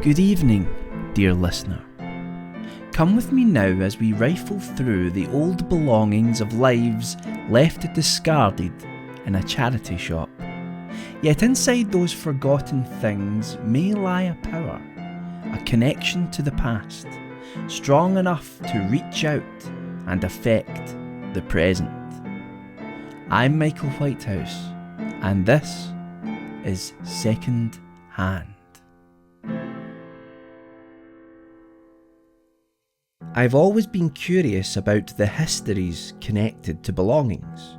Good evening, dear listener. Come with me now as we rifle through the old belongings of lives left discarded in a charity shop. Yet inside those forgotten things may lie a power, a connection to the past, strong enough to reach out and affect the present. I'm Michael Whitehouse, and this is Second Hand. I've always been curious about the histories connected to belongings.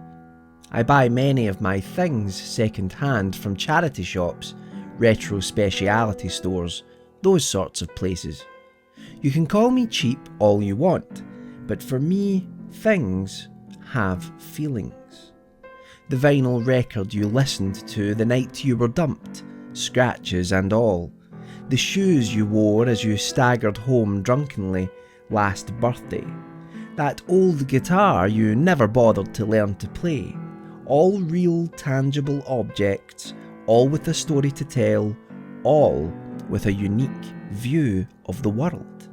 I buy many of my things second hand from charity shops, retro speciality stores, those sorts of places. You can call me cheap all you want, but for me, things have feelings. The vinyl record you listened to the night you were dumped, scratches and all. The shoes you wore as you staggered home drunkenly last birthday. That old guitar you never bothered to learn to play. All real, tangible objects, all with a story to tell, all with a unique view of the world.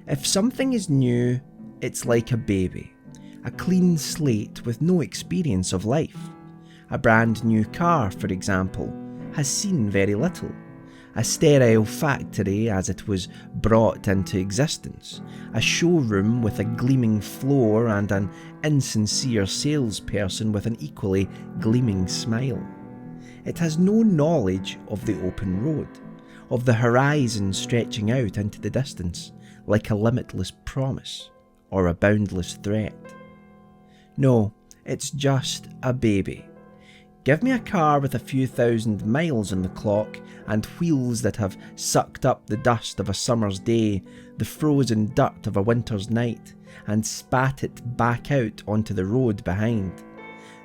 If something is new, it's like a baby, a clean slate with no experience of life. A brand new car, for example, has seen very little. A sterile factory as it was brought into existence, a showroom with a gleaming floor and an insincere salesperson with an equally gleaming smile. It has no knowledge of the open road, of the horizon stretching out into the distance like a limitless promise or a boundless threat. No, it's just a baby. Give me a car with a few thousand miles on the clock and wheels that have sucked up the dust of a summer's day, the frozen dirt of a winter's night, and spat it back out onto the road behind.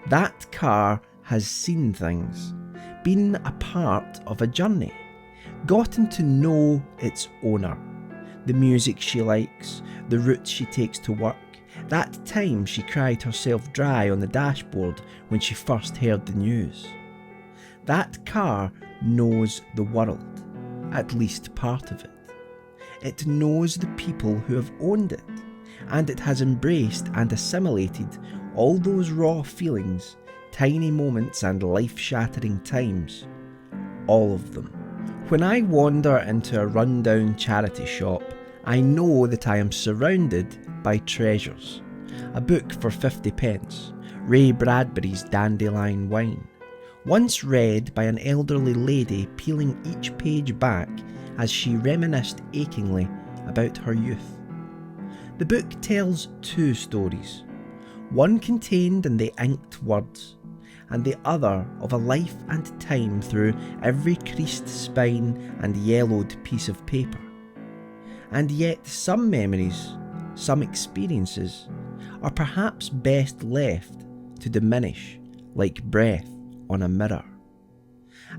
That car has seen things, been a part of a journey, gotten to know its owner, the music she likes, the route she takes to work, that time she cried herself dry on the dashboard when she first heard the news. That car knows the world, at least part of it. It knows the people who have owned it, and it has embraced and assimilated all those raw feelings, tiny moments and life-shattering times. All of them. When I wander into a rundown charity shop, I know that I am surrounded by treasures. A book for 50p, Ray Bradbury's Dandelion Wine, once read by an elderly lady peeling each page back as she reminisced achingly about her youth. The book tells two stories, one contained in the inked words, and the other of a life and time through every creased spine and yellowed piece of paper. And yet some memories, some experiences, are perhaps best left to diminish like breath on a mirror.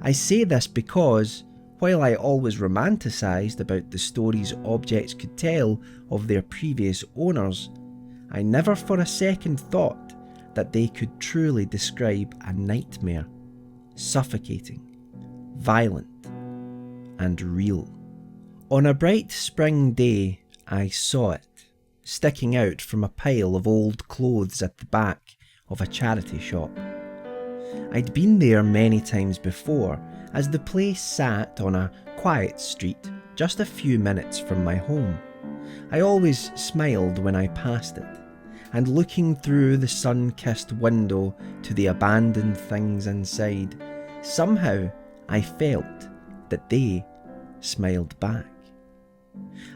I say this because, while I always romanticised about the stories objects could tell of their previous owners, I never for a second thought that they could truly describe a nightmare, suffocating, violent, and real. On a bright spring day, I saw it, sticking out from a pile of old clothes at the back of a charity shop. I'd been there many times before, as the place sat on a quiet street just a few minutes from my home. I always smiled when I passed it, and looking through the sun-kissed window to the abandoned things inside, somehow I felt that they smiled back.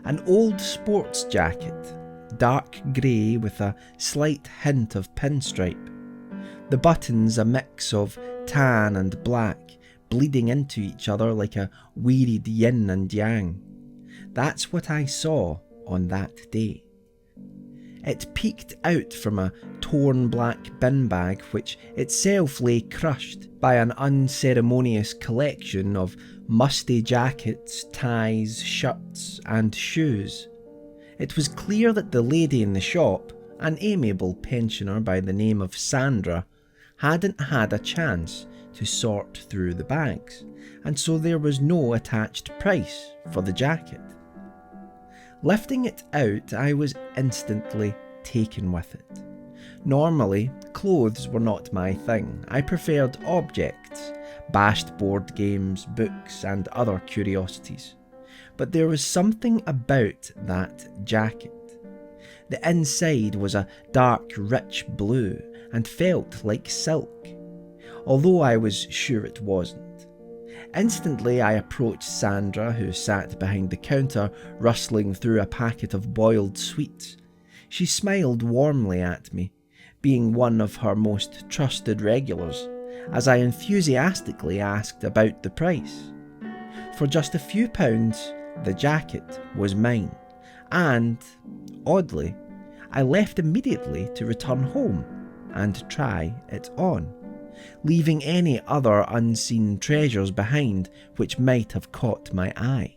An old sports jacket, dark grey with a slight hint of pinstripe. The buttons a mix of tan and black, bleeding into each other like a wearied yin and yang. That's what I saw on that day. It peeked out from a torn black bin bag which itself lay crushed by an unceremonious collection of musty jackets, ties, shirts and shoes. It was clear that the lady in the shop, an amiable pensioner by the name of Sandra, hadn't had a chance to sort through the bags, and so there was no attached price for the jacket. Lifting it out, I was instantly taken with it. Normally, clothes were not my thing. I preferred objects, bashed board games, books, and other curiosities. But there was something about that jacket. The inside was a dark, rich blue and felt like silk, although I was sure it wasn't. Instantly, I approached Sandra, who sat behind the counter, rustling through a packet of boiled sweets. She smiled warmly at me, being one of her most trusted regulars, as I enthusiastically asked about the price. For just a few pounds, the jacket was mine, and, oddly, I left immediately to return home and try it on, leaving any other unseen treasures behind which might have caught my eye.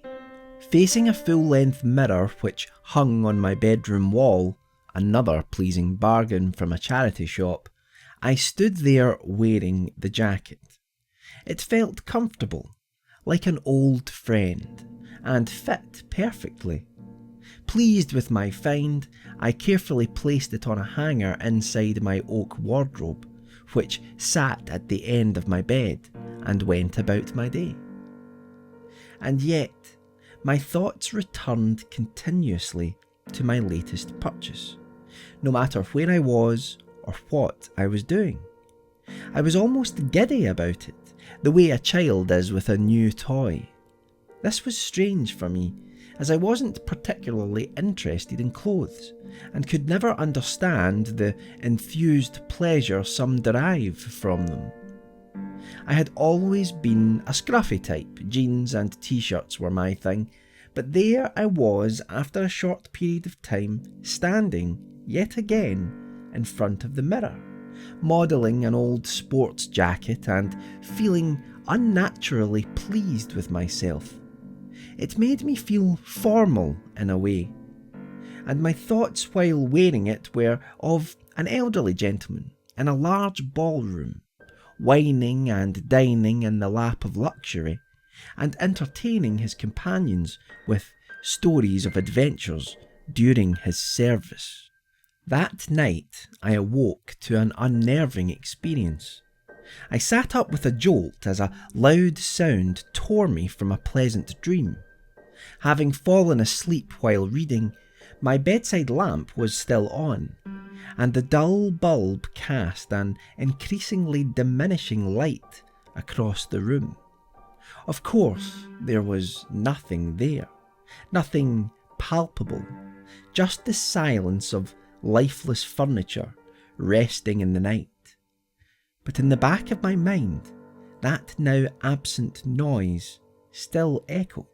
Facing a full-length mirror which hung on my bedroom wall, another pleasing bargain from a charity shop, I stood there wearing the jacket. It felt comfortable, like an old friend, and fit perfectly. Pleased with my find, I carefully placed it on a hanger inside my oak wardrobe, which sat at the end of my bed, and went about my day. And yet, my thoughts returned continuously to my latest purchase, no matter where I was or what I was doing. I was almost giddy about it, the way a child is with a new toy. This was strange for me, as I wasn't particularly interested in clothes, and could never understand the enthused pleasure some derive from them. I had always been a scruffy type. Jeans and t-shirts were my thing, but there I was after a short period of time, standing, yet again, in front of the mirror, modelling an old sports jacket and feeling unnaturally pleased with myself. It made me feel formal in a way, and my thoughts while wearing it were of an elderly gentleman in a large ballroom, wining and dining in the lap of luxury, and entertaining his companions with stories of adventures during his service. That night I awoke to an unnerving experience. I sat up with a jolt as a loud sound tore me from a pleasant dream. Having fallen asleep while reading, my bedside lamp was still on, and the dull bulb cast an increasingly diminishing light across the room. Of course, there was nothing there, nothing palpable, just the silence of lifeless furniture resting in the night. But in the back of my mind, that now absent noise still echoed,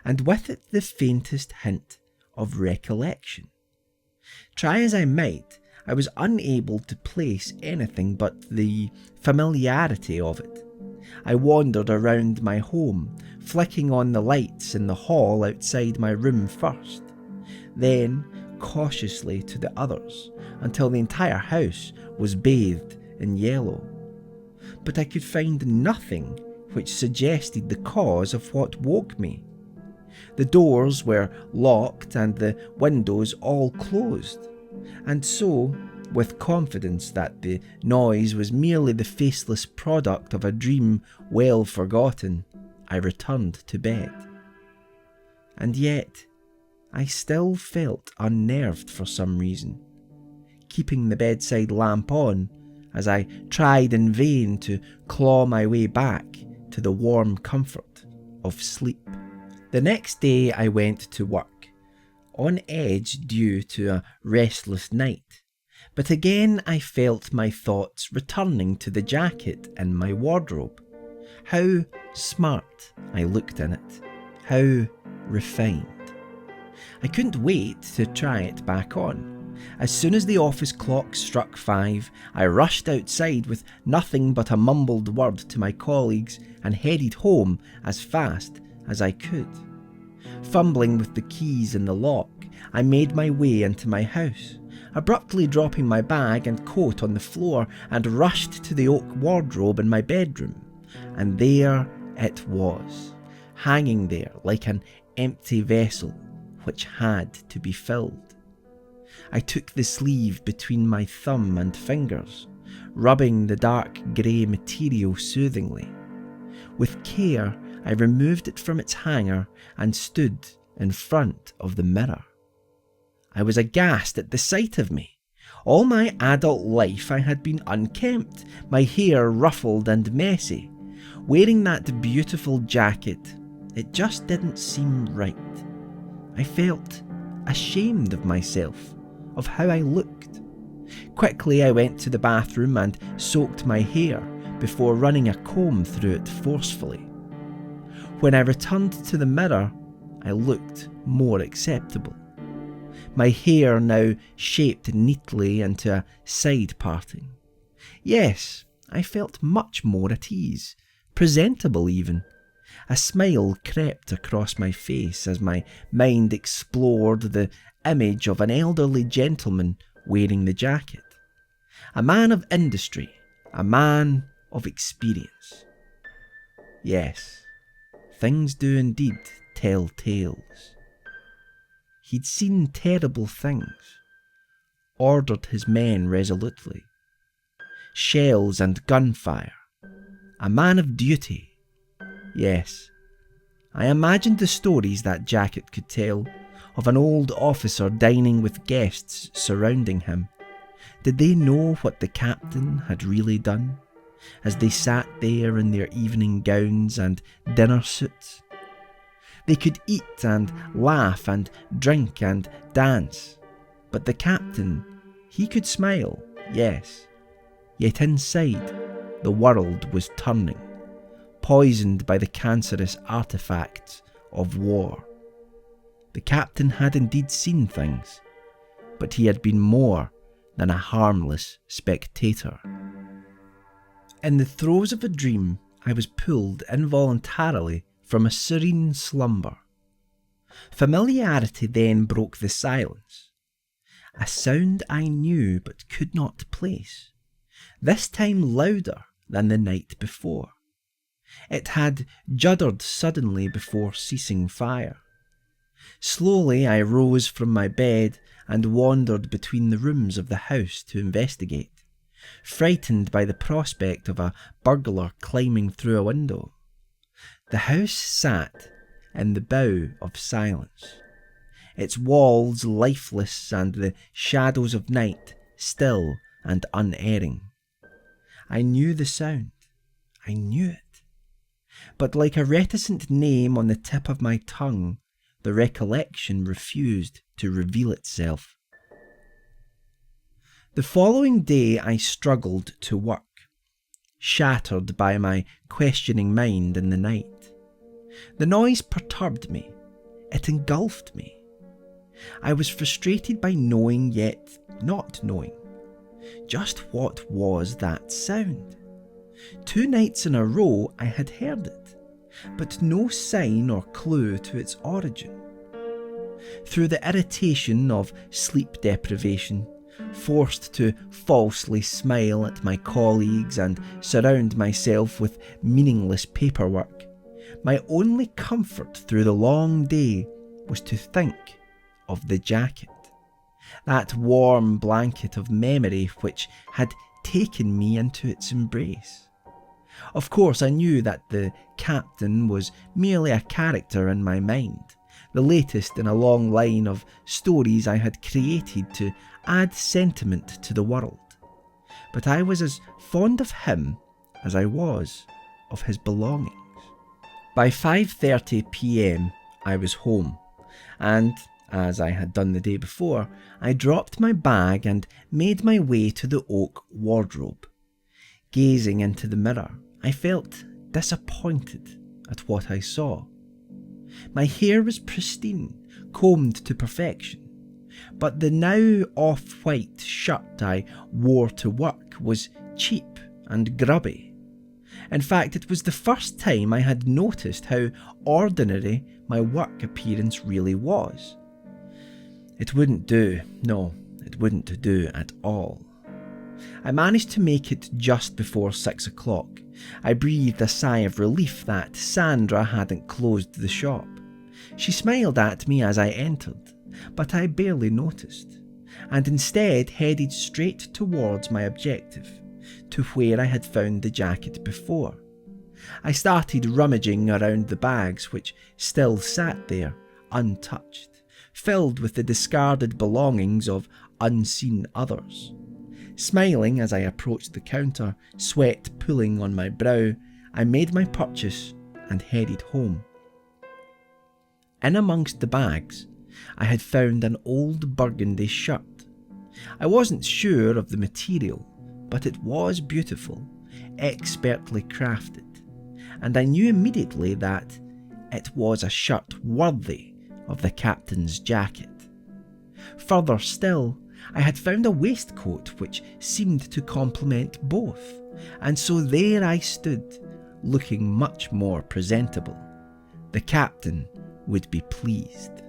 and with it the faintest hint of recollection. Try as I might, I was unable to place anything but the familiarity of it. I wandered around my home, flicking on the lights in the hall outside my room first, then cautiously to the others, until the entire house was bathed in yellow. But I could find nothing which suggested the cause of what woke me. The doors were locked and the windows all closed, and so, with confidence that the noise was merely the faceless product of a dream well forgotten, I returned to bed. And yet, I still felt unnerved for some reason, keeping the bedside lamp on as I tried in vain to claw my way back to the warm comfort of sleep. The next day I went to work, on edge due to a restless night, but again I felt my thoughts returning to the jacket in my wardrobe. How smart I looked in it, how refined. I couldn't wait to try it back on. As soon as the office clock struck 5, I rushed outside with nothing but a mumbled word to my colleagues and headed home as fast as I could. Fumbling with the keys in the lock, I made my way into my house, abruptly dropping my bag and coat on the floor, and rushed to the oak wardrobe in my bedroom. And there it was, hanging there like an empty vessel which had to be filled. I took the sleeve between my thumb and fingers, rubbing the dark grey material soothingly. With care, I removed it from its hanger and stood in front of the mirror. I was aghast at the sight of me. All my adult life I had been unkempt, my hair ruffled and messy. Wearing that beautiful jacket, it just didn't seem right. I felt ashamed of myself, of how I looked. Quickly I went to the bathroom and soaked my hair before running a comb through it forcefully. When I returned to the mirror, I looked more acceptable. My hair now shaped neatly into a side parting. Yes, I felt much more at ease, presentable even. A smile crept across my face as my mind explored the image of an elderly gentleman wearing the jacket. A man of industry, a man of experience. Yes, things do indeed tell tales. He'd seen terrible things, ordered his men resolutely. Shells and gunfire. A man of duty. Yes, I imagined the stories that jacket could tell of an old officer dining with guests surrounding him. Did they know what the captain had really done, as they sat there in their evening gowns and dinner suits? They could eat and laugh and drink and dance, but the captain, he could smile, yes, yet inside the world was turning, poisoned by the cancerous artefacts of war. The captain had indeed seen things, but he had been more than a harmless spectator. In the throes of a dream, I was pulled involuntarily from a serene slumber. Familiarity then broke the silence. A sound I knew but could not place, this time louder than the night before. It had juddered suddenly before ceasing fire. Slowly I rose from my bed and wandered between the rooms of the house to investigate, frightened by the prospect of a burglar climbing through a window. The house sat in the bow of silence, its walls lifeless and the shadows of night still and unerring. I knew the sound. I knew it. But like a reticent name on the tip of my tongue, the recollection refused to reveal itself. The following day I struggled to work, shattered by my questioning mind in the night. The noise perturbed me. It engulfed me. I was frustrated by knowing yet not knowing. Just what was that sound? 2 nights in a row I had heard it, but no sign or clue to its origin. Through the irritation of sleep deprivation, forced to falsely smile at my colleagues and surround myself with meaningless paperwork, my only comfort through the long day was to think of the jacket, that warm blanket of memory which had taken me into its embrace. Of course, I knew that the captain was merely a character in my mind, the latest in a long line of stories I had created to add sentiment to the world. But I was as fond of him as I was of his belongings. By 5:30 p.m. I was home, and, as I had done the day before, I dropped my bag and made my way to the oak wardrobe. Gazing into the mirror, I felt disappointed at what I saw. My hair was pristine, combed to perfection, but the now off-white shirt I wore to work was cheap and grubby. In fact, it was the first time I had noticed how ordinary my work appearance really was. It wouldn't do, no, It wouldn't do at all. I managed to make it just before 6 o'clock. I breathed a sigh of relief that Sandra hadn't closed the shop. She smiled at me as I entered, but I barely noticed, and instead headed straight towards my objective, to where I had found the jacket before. I started rummaging around the bags which still sat there, untouched, filled with the discarded belongings of unseen others. Smiling as I approached the counter, sweat pooling on my brow, I made my purchase and headed home. In amongst the bags, I had found an old burgundy shirt. I wasn't sure of the material, but it was beautiful, expertly crafted, and I knew immediately that it was a shirt worthy of the captain's jacket. Further still, I had found a waistcoat which seemed to complement both, and so there I stood, looking much more presentable. The captain would be pleased.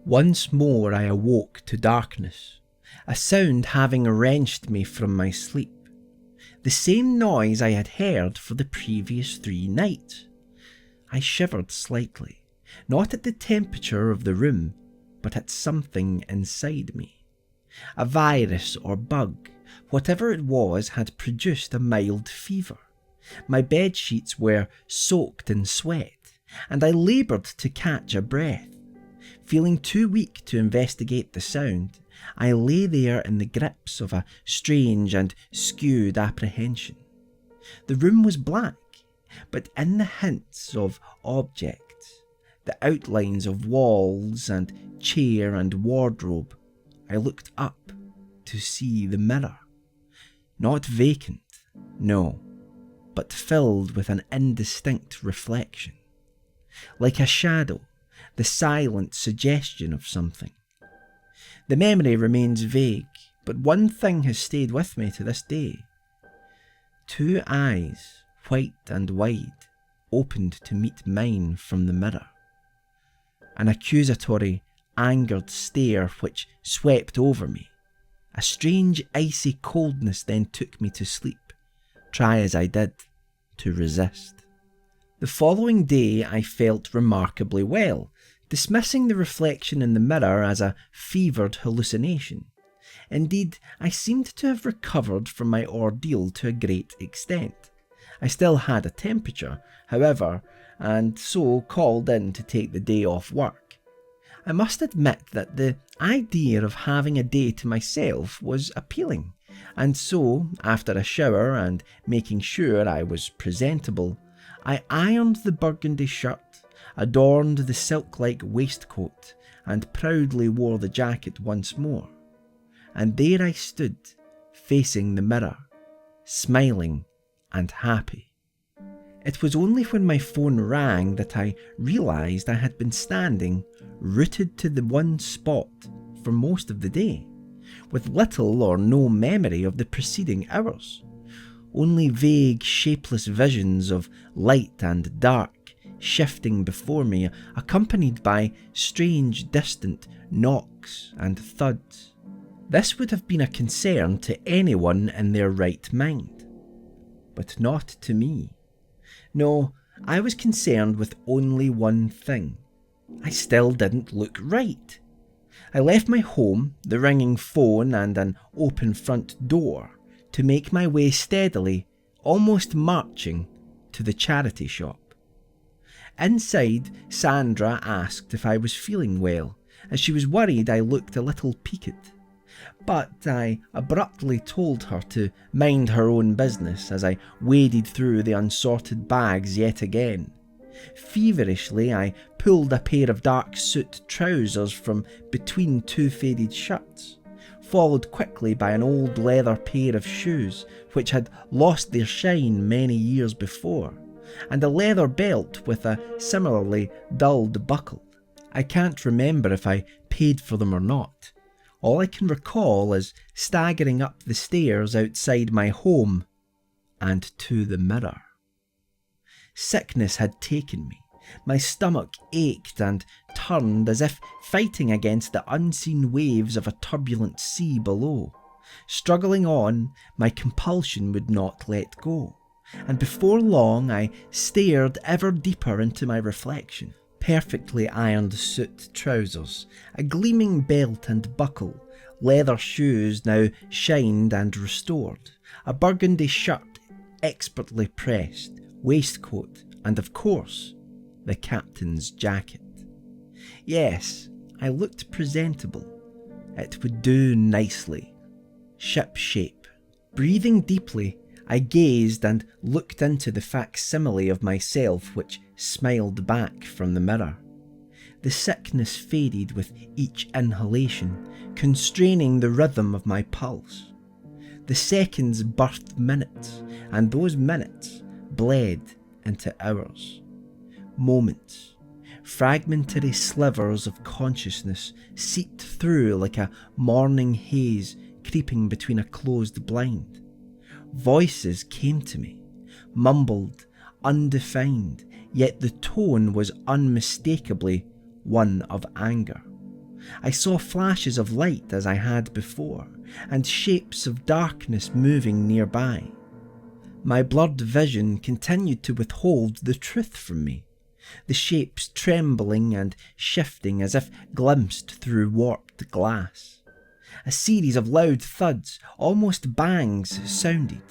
Once more I awoke to darkness, a sound having wrenched me from my sleep. The same noise I had heard for the previous 3 nights. I shivered slightly, not at the temperature of the room, but at something inside me. A virus or bug, whatever it was, had produced a mild fever. My bed sheets were soaked in sweat, and I laboured to catch a breath. Feeling too weak to investigate the sound, I lay there in the grips of a strange and skewed apprehension. The room was black, but in the hints of objects, the outlines of walls and chair and wardrobe, I looked up to see the mirror. Not vacant, no, but filled with an indistinct reflection. Like a shadow, the silent suggestion of something. The memory remains vague, but one thing has stayed with me to this day. 2 eyes, white and wide, opened to meet mine from the mirror. An accusatory, angered stare which swept over me. A strange icy coldness then took me to sleep, try as I did to resist. The following day I felt remarkably well, dismissing the reflection in the mirror as a fevered hallucination. Indeed, I seemed to have recovered from my ordeal to a great extent. I still had a temperature, however, and so called in to take the day off work. I must admit that the idea of having a day to myself was appealing, and so, after a shower and making sure I was presentable, I ironed the burgundy shirt, adorned the silk-like waistcoat, and proudly wore the jacket once more. And there I stood, facing the mirror, smiling and happy. It was only when my phone rang that I realised I had been standing rooted to the one spot for most of the day, with little or no memory of the preceding hours. Only vague, shapeless visions of light and dark shifting before me, accompanied by strange, distant knocks and thuds. This would have been a concern to anyone in their right mind, but not to me. No, I was concerned with only one thing. I still didn't look right. I left my home, the ringing phone and an open front door, to make my way steadily, almost marching, to the charity shop. Inside, Sandra asked if I was feeling well, as she was worried I looked a little peaked. But I abruptly told her to mind her own business as I waded through the unsorted bags yet again. Feverishly, I pulled a pair of dark suit trousers from between 2 faded shirts, followed quickly by an old leather pair of shoes which had lost their shine many years before, and a leather belt with a similarly dulled buckle. I can't remember if I paid for them or not. All I can recall is staggering up the stairs outside my home and to the mirror. Sickness had taken me, My stomach ached and turned as if fighting against the unseen waves of a turbulent sea below. Struggling on, my compulsion would not let go, and before long I stared ever deeper into my reflection. Perfectly ironed suit trousers, a gleaming belt and buckle, leather shoes now shined and restored, a burgundy shirt expertly pressed, waistcoat, and of course, the captain's jacket. Yes, I looked presentable. It would do nicely. Ship shape. Breathing deeply, I gazed and looked into the facsimile of myself which smiled back from the mirror. The sickness faded with each inhalation, constraining the rhythm of my pulse. The seconds birthed minutes, and those minutes bled into hours. Moments, fragmentary slivers of consciousness seeped through like a morning haze creeping between a closed blind. Voices came to me, mumbled, undefined, yet the tone was unmistakably one of anger. I saw flashes of light as I had before, and shapes of darkness moving nearby. My blurred vision continued to withhold the truth from me, the shapes trembling and shifting as if glimpsed through warped glass. A series of loud thuds, almost bangs, sounded,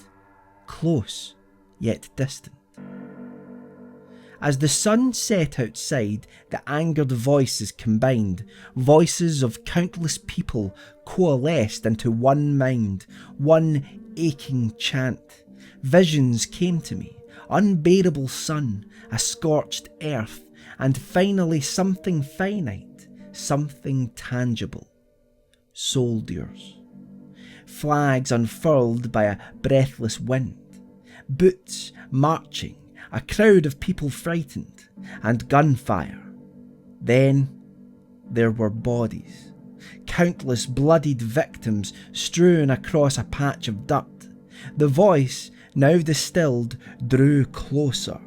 close yet distant. As the sun set outside, the angered voices combined, voices of countless people coalesced into one mind, one aching chant. Visions came to me, unbearable sun, a scorched earth, and finally something finite, something tangible. Soldiers. Flags unfurled by a breathless wind. Boots marching, a crowd of people frightened, and gunfire. Then there were bodies. Countless bloodied victims strewn across a patch of dirt. The voice, now distilled, drew closer.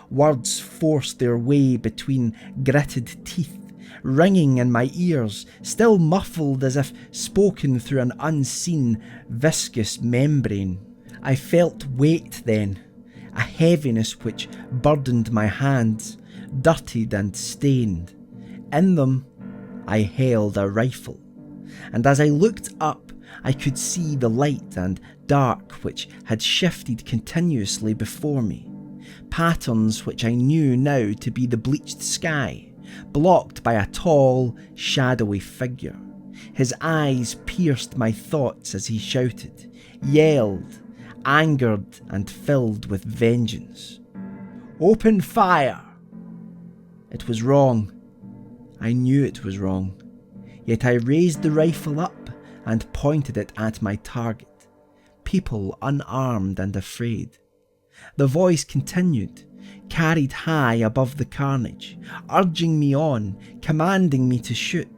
Words forced their way between gritted teeth, ringing in my ears, still muffled as if spoken through an unseen, viscous membrane. I felt weight then, a heaviness which burdened my hands, dirtied and stained. In them, I held a rifle, and as I looked up, I could see the light and dark which had shifted continuously before me, patterns which I knew now to be the bleached sky, blocked by a tall, shadowy figure. His eyes pierced my thoughts as he shouted, yelled, angered and filled with vengeance. "Open fire!" It was wrong. I knew it was wrong. Yet I raised the rifle up and pointed it at my target. People unarmed and afraid. The voice continued, carried high above the carnage, urging me on, commanding me to shoot.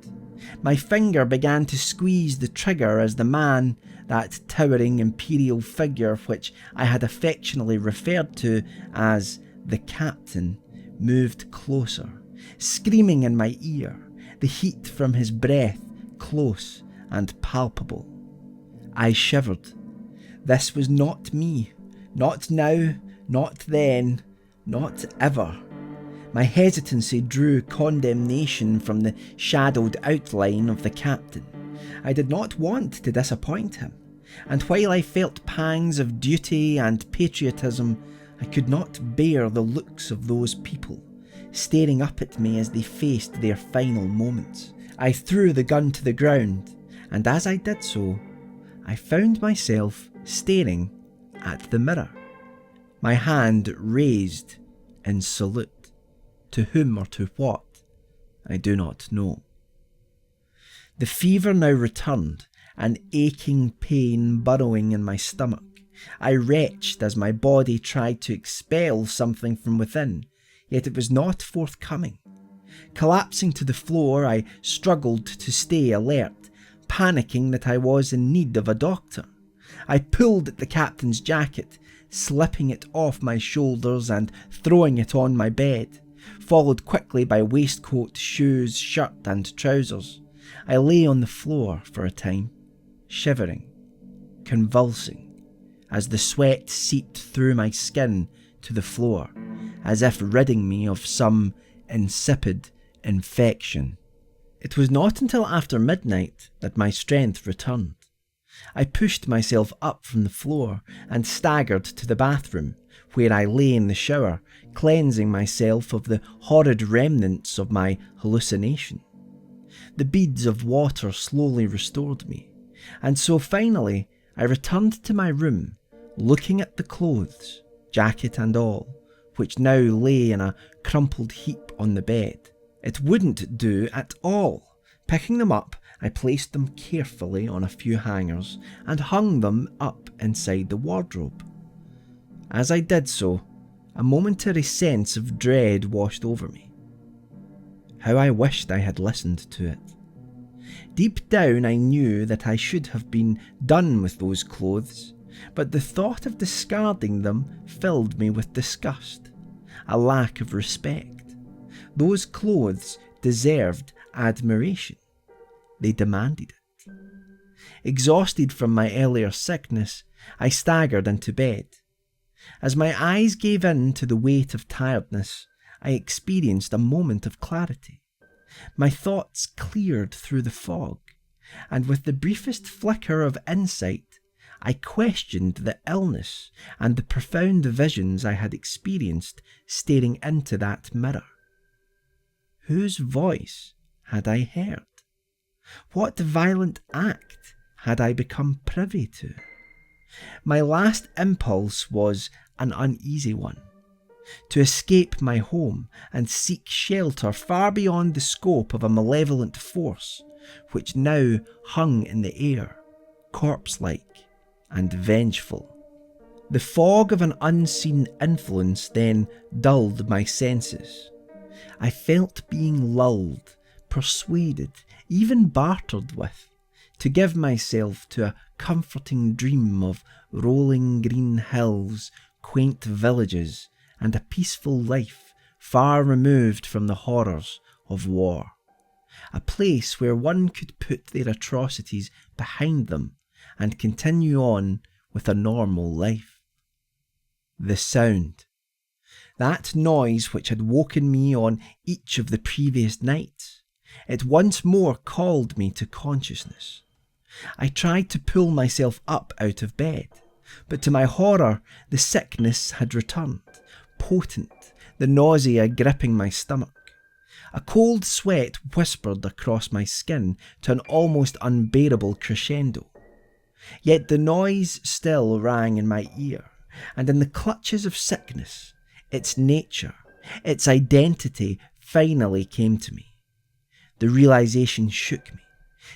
My finger began to squeeze the trigger as the man, that towering imperial figure which I had affectionately referred to as the captain, moved closer, screaming in my ear, the heat from his breath close and palpable. I shivered. This was not me, not now, not then, not ever. My hesitancy drew condemnation from the shadowed outline of the captain. I did not want to disappoint him, and while I felt pangs of duty and patriotism, I could not bear the looks of those people, staring up at me as they faced their final moments. I threw the gun to the ground, and as I did so, I found myself staring at the mirror, my hand raised in salute. To whom or to what, I do not know. The fever now returned, an aching pain burrowing in my stomach. I retched as my body tried to expel something from within, yet it was not forthcoming. Collapsing to the floor, I struggled to stay alert, panicking that I was in need of a doctor. I pulled at the captain's jacket, slipping it off my shoulders and throwing it on my bed. followed quickly by waistcoat, shoes, shirt and trousers. I lay on the floor for a time, shivering, convulsing, as the sweat seeped through my skin to the floor, as if ridding me of some insipid infection. It was not until after midnight that my strength returned. I pushed myself up from the floor and staggered to the bathroom, where I lay in the shower, cleansing myself of the horrid remnants of my hallucination. The beads of water slowly restored me, and so finally I returned to my room, looking at the clothes, jacket and all, which now lay in a crumpled heap on the bed. It wouldn't do at all. Picking them up, I placed them carefully on a few hangers and hung them up inside the wardrobe. As I did so, a momentary sense of dread washed over me. How I wished I had listened to it. Deep down I knew that I should have been done with those clothes, but the thought of discarding them filled me with disgust, a lack of respect. Those clothes deserved admiration. They demanded it. Exhausted from my earlier sickness, I staggered into bed. As my eyes gave in to the weight of tiredness, I experienced a moment of clarity. My thoughts cleared through the fog, and with the briefest flicker of insight, I questioned the illness and the profound visions I had experienced staring into that mirror. Whose voice had I heard? What violent act had I become privy to? My last impulse was an uneasy one: to escape my home and seek shelter far beyond the scope of a malevolent force which now hung in the air, corpse-like and vengeful. The fog of an unseen influence then dulled my senses. I felt being lulled, persuaded, even bartered with, to give myself to a comforting dream of rolling green hills, quaint villages, and a peaceful life far removed from the horrors of war. A place where one could put their atrocities behind them and continue on with a normal life. The sound. That noise which had woken me on each of the previous nights. It once more called me to consciousness. I tried to pull myself up out of bed, but to my horror, the sickness had returned, potent, the nausea gripping my stomach. A cold sweat whispered across my skin to an almost unbearable crescendo. Yet the noise still rang in my ear, and in the clutches of sickness, its nature, its identity finally came to me. The realization shook me,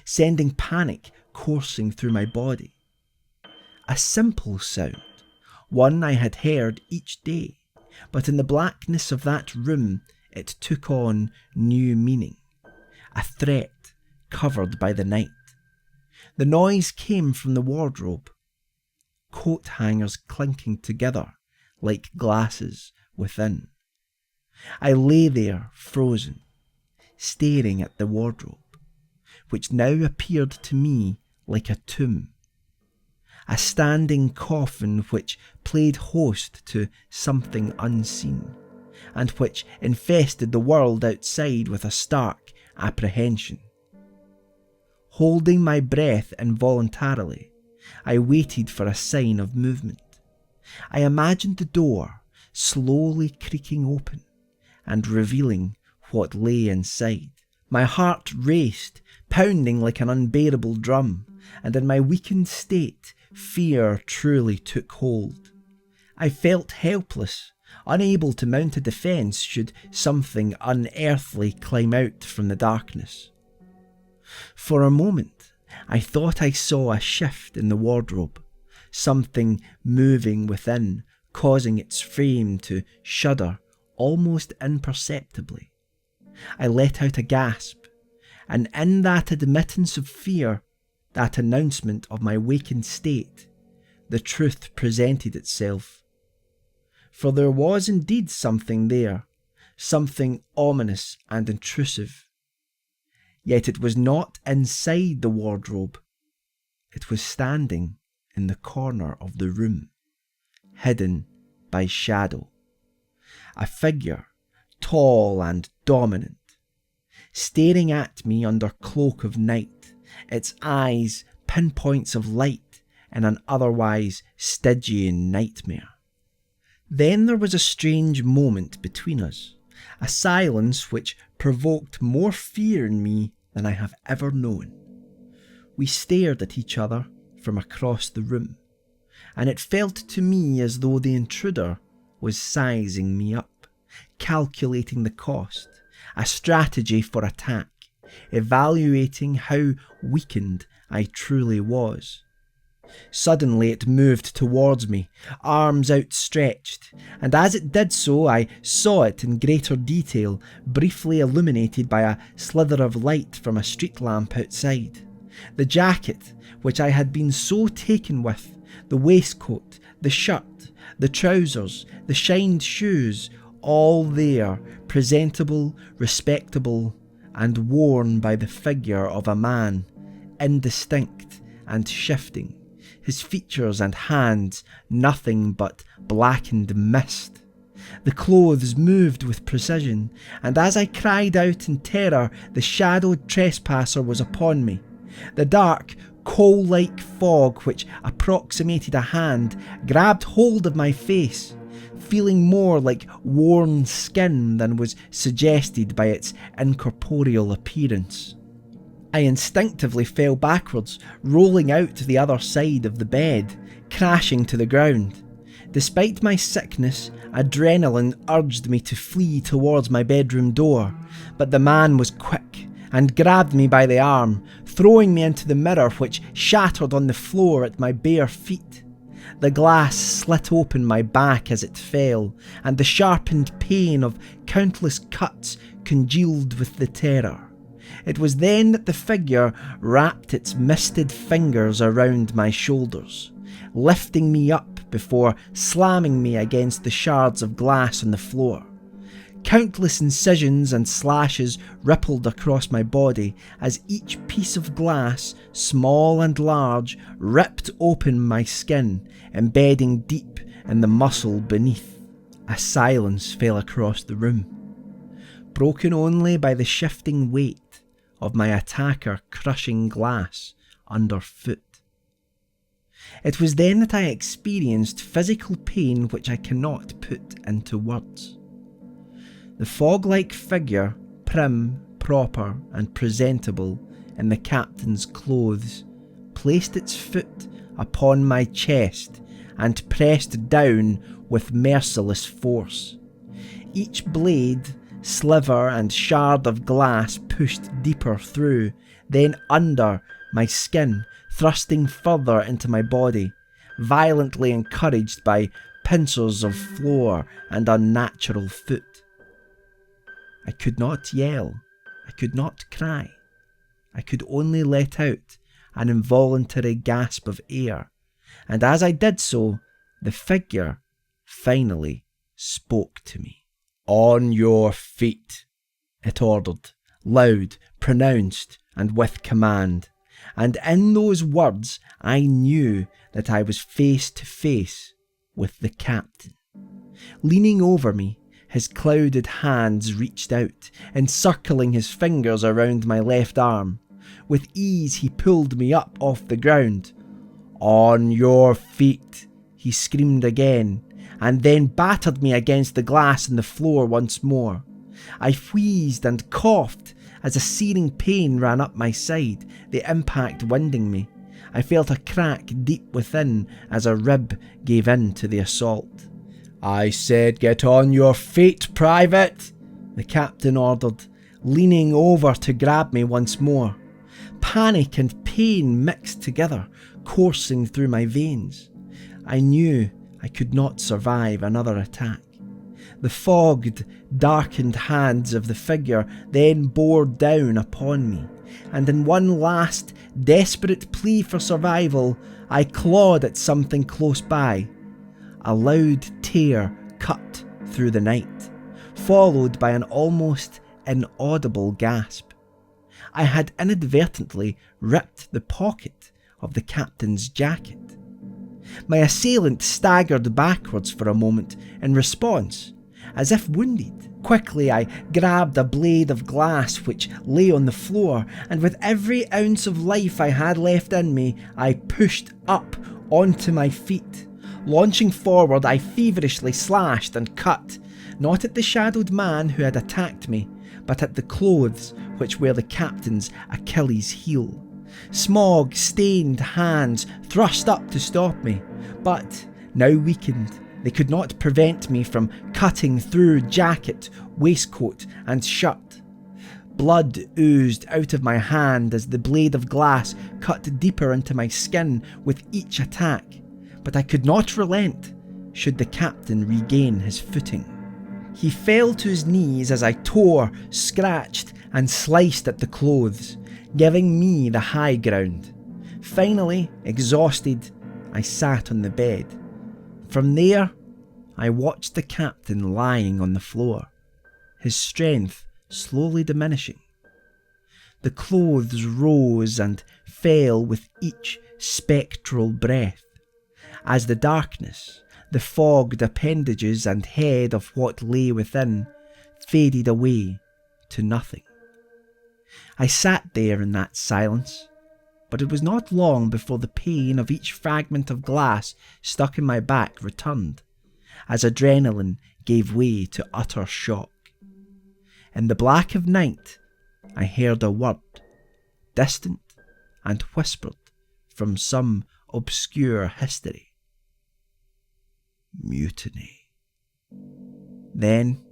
sending panic coursing through my body. A simple sound, one I had heard each day, but in the blackness of that room it took on new meaning. A threat covered by the night. The noise came from the wardrobe, coat hangers clinking together like glasses within. I lay there frozen, staring at the wardrobe, which now appeared to me like a tomb. A standing coffin which played host to something unseen, and which infested the world outside with a stark apprehension. Holding my breath involuntarily, I waited for a sign of movement. I imagined the door slowly creaking open and revealing what lay inside. My heart raced, pounding like an unbearable drum, and in my weakened state, fear truly took hold. I felt helpless, unable to mount a defence should something unearthly climb out from the darkness. For a moment, I thought I saw a shift in the wardrobe, something moving within, causing its frame to shudder almost imperceptibly. I let out a gasp, and in that admittance of fear, that announcement of my wakened state, the truth presented itself. For there was indeed something there, something ominous and intrusive. Yet it was not inside the wardrobe. It was standing in the corner of the room, hidden by shadow. A figure, tall and dominant, staring at me under cloak of night, its eyes pinpoints of light in an otherwise Stygian nightmare. Then there was a strange moment between us, a silence which provoked more fear in me than I have ever known. We stared at each other from across the room, and it felt to me as though the intruder was sizing me up, calculating the cost, a strategy for attack, evaluating how weakened I truly was. Suddenly it moved towards me, arms outstretched, and as it did so I saw it in greater detail, briefly illuminated by a slither of light from a street lamp outside. The jacket, which I had been so taken with, the waistcoat, the shirt, the trousers, the shined shoes, all there, presentable, respectable, and worn by the figure of a man, indistinct and shifting, his features and hands nothing but blackened mist. The clothes moved with precision, and as I cried out in terror, the shadowed trespasser was upon me. The dark, coal-like fog which approximated a hand grabbed hold of my face, feeling more like worn skin than was suggested by its incorporeal appearance. I instinctively fell backwards, rolling out to the other side of the bed, crashing to the ground. Despite my sickness, adrenaline urged me to flee towards my bedroom door, but the man was quick and grabbed me by the arm, throwing me into the mirror which shattered on the floor at my bare feet. The glass slit open my back as it fell, and the sharpened pain of countless cuts congealed with the terror. It was then that the figure wrapped its misted fingers around my shoulders, lifting me up before slamming me against the shards of glass on the floor. Countless incisions and slashes rippled across my body as each piece of glass, small and large, ripped open my skin, embedding deep in the muscle beneath. A silence fell across the room, broken only by the shifting weight of my attacker crushing glass underfoot. It was then that I experienced physical pain which I cannot put into words. The fog-like figure, prim, proper, and presentable in the captain's clothes, placed its foot upon my chest and pressed down with merciless force. Each blade, sliver, and shard of glass pushed deeper through, then under my skin, thrusting further into my body, violently encouraged by pincers of floor and unnatural foot. I could not yell, I could not cry, I could only let out an involuntary gasp of air, and as I did so, the figure finally spoke to me. "On your feet," it ordered, loud, pronounced, and with command, and in those words I knew that I was face to face with the captain. Leaning over me, his clouded hands reached out, encircling his fingers around my left arm. With ease he pulled me up off the ground. "On your feet," he screamed again, and then battered me against the glass and the floor once more. I wheezed and coughed as a searing pain ran up my side, the impact winding me. I felt a crack deep within as a rib gave in to the assault. "I said get on your feet, Private," the captain ordered, leaning over to grab me once more. Panic and pain mixed together, coursing through my veins. I knew I could not survive another attack. The fogged, darkened hands of the figure then bore down upon me, and in one last, desperate plea for survival, I clawed at something close by. A loud tear cut through the night. followed by an almost inaudible gasp. I had inadvertently ripped the pocket of the captain's jacket. My assailant staggered backwards for a moment in response, as if wounded. Quickly I grabbed a blade of glass which lay on the floor, and with every ounce of life I had left in me, I pushed up onto my feet. Launching forward, I feverishly slashed and cut, not at the shadowed man who had attacked me, but at the clothes which were the captain's Achilles heel. Smog-stained hands thrust up to stop me, but, now weakened, they could not prevent me from cutting through jacket, waistcoat and shirt. Blood oozed out of my hand as the blade of glass cut deeper into my skin with each attack, but I could not relent should the captain regain his footing. He fell to his knees as I tore, scratched and sliced at the clothes, giving me the high ground. Finally, exhausted, I sat on the bed. From there, I watched the captain lying on the floor, his strength slowly diminishing. The clothes rose and fell with each spectral breath, as the darkness, the fogged appendages and head of what lay within, faded away to nothing. I sat there in that silence, but it was not long before the pain of each fragment of glass stuck in my back returned, as adrenaline gave way to utter shock. In the black of night, I heard a word, distant and whispered from some obscure history. Mutiny. Then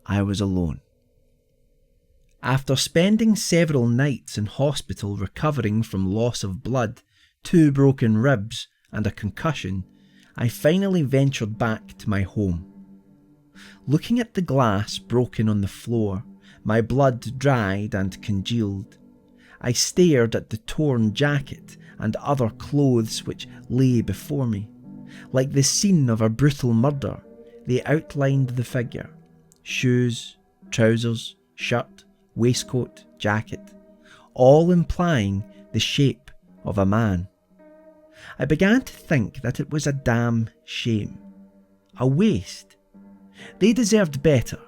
I was alone. After spending several nights in hospital recovering from loss of blood, 2 broken ribs and a concussion, I finally ventured back to my home. Looking at the glass broken on the floor, my blood dried and congealed. I stared at the torn jacket and other clothes which lay before me. Like the scene of a brutal murder, they outlined the figure. Shoes, trousers, shirt, waistcoat, jacket, all implying the shape of a man. I began to think that it was a damn shame. A waste. They deserved better.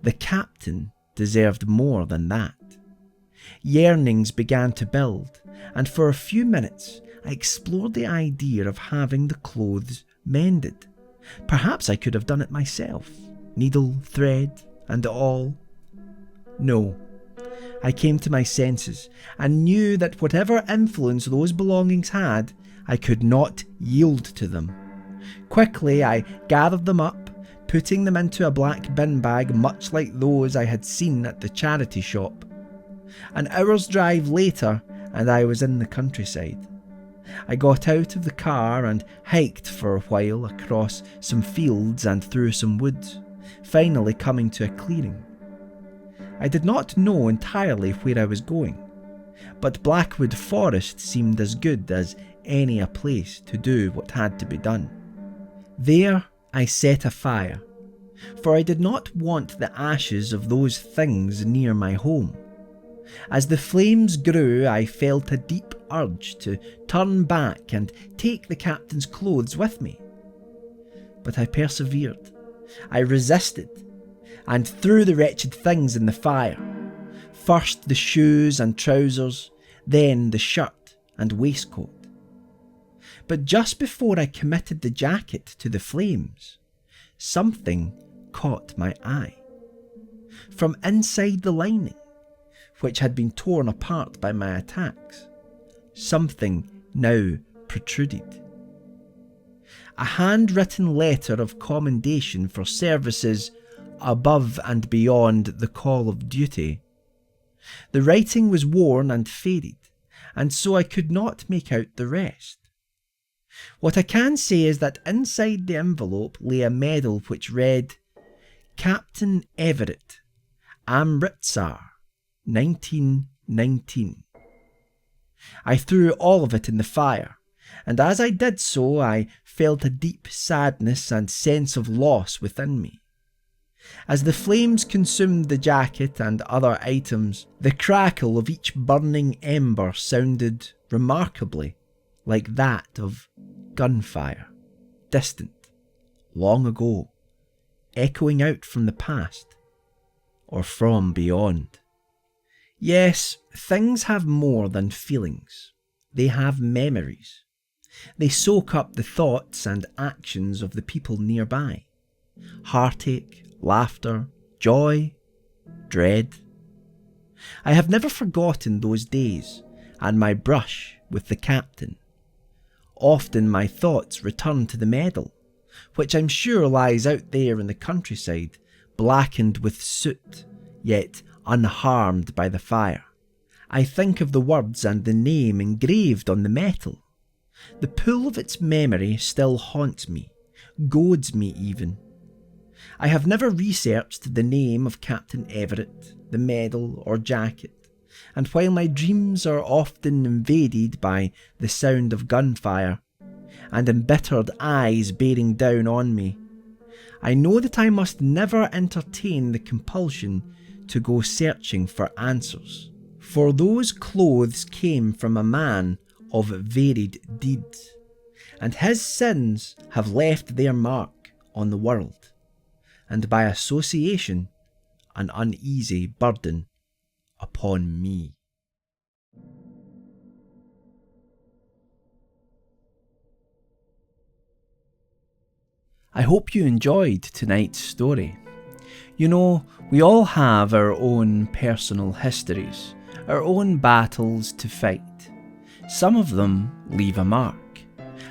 The captain deserved more than that. Yearnings began to build, and for a few minutes I explored the idea of having the clothes mended. Perhaps I could have done it myself, needle, thread, and all. No. I came to my senses and knew that whatever influence those belongings had, I could not yield to them. Quickly I gathered them up, putting them into a black bin bag much like those I had seen at the charity shop. An hour's drive later and I was in the countryside. I got out of the car and hiked for a while across some fields and through some woods, finally coming to a clearing. I did not know entirely where I was going, but Blackwood Forest seemed as good as any a place to do what had to be done. There I set a fire, for I did not want the ashes of those things near my home. As the flames grew, I felt a deep urge to turn back and take the captain's clothes with me. But I persevered. I resisted, and threw the wretched things in the fire. First the shoes and trousers, then the shirt and waistcoat. But just before I committed the jacket to the flames, something caught my eye. From inside the lining, which had been torn apart by my attacks, something now protruded. A handwritten letter of commendation for services above and beyond the call of duty. The writing was worn and faded, and so I could not make out the rest. What I can say is that inside the envelope lay a medal which read, Captain Everett, Amritsar, 1919. I threw all of it in the fire, and as I did so I felt a deep sadness and sense of loss within me. As the flames consumed the jacket and other items, the crackle of each burning ember sounded remarkably like that of gunfire, distant, long ago, echoing out from the past, or from beyond. Yes, things have more than feelings. They have memories. They soak up the thoughts and actions of the people nearby. Heartache, laughter, joy, dread. I have never forgotten those days and my brush with the captain. Often my thoughts return to the medal, which I'm sure lies out there in the countryside, blackened with soot, yet unharmed by the fire. I think of the words and the name engraved on the metal. The pull of its memory still haunts me, goads me even. I have never researched the name of Captain Everett, the medal or jacket, and while my dreams are often invaded by the sound of gunfire and embittered eyes bearing down on me, I know that I must never entertain the compulsion to go searching for answers, for those clothes came from a man of varied deeds, and his sins have left their mark on the world, and by association an uneasy burden upon me. I hope you enjoyed tonight's story. You know, we all have our own personal histories, our own battles to fight. Some of them leave a mark,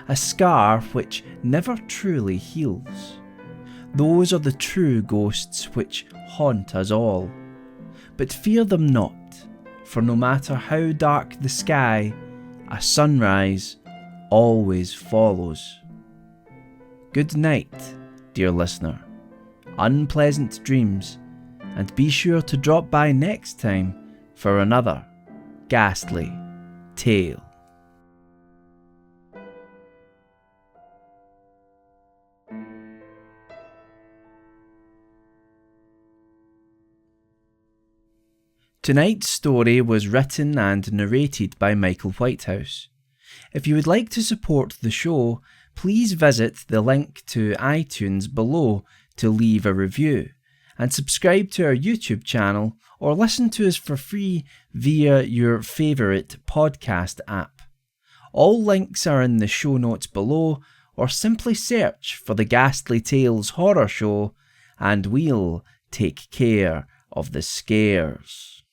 a scar which never truly heals. Those are the true ghosts which haunt us all. But fear them not, for no matter how dark the sky, a sunrise always follows. Good night, dear listener. Unpleasant dreams, and be sure to drop by next time for another ghastly tale. Tonight's story was written and narrated by Michael Whitehouse. If you would like to support the show, please visit the link to iTunes below to leave a review, and subscribe to our YouTube channel or listen to us for free via your favourite podcast app. All links are in the show notes below, or simply search for the Ghastly Tales Horror Show and we'll take care of the scares.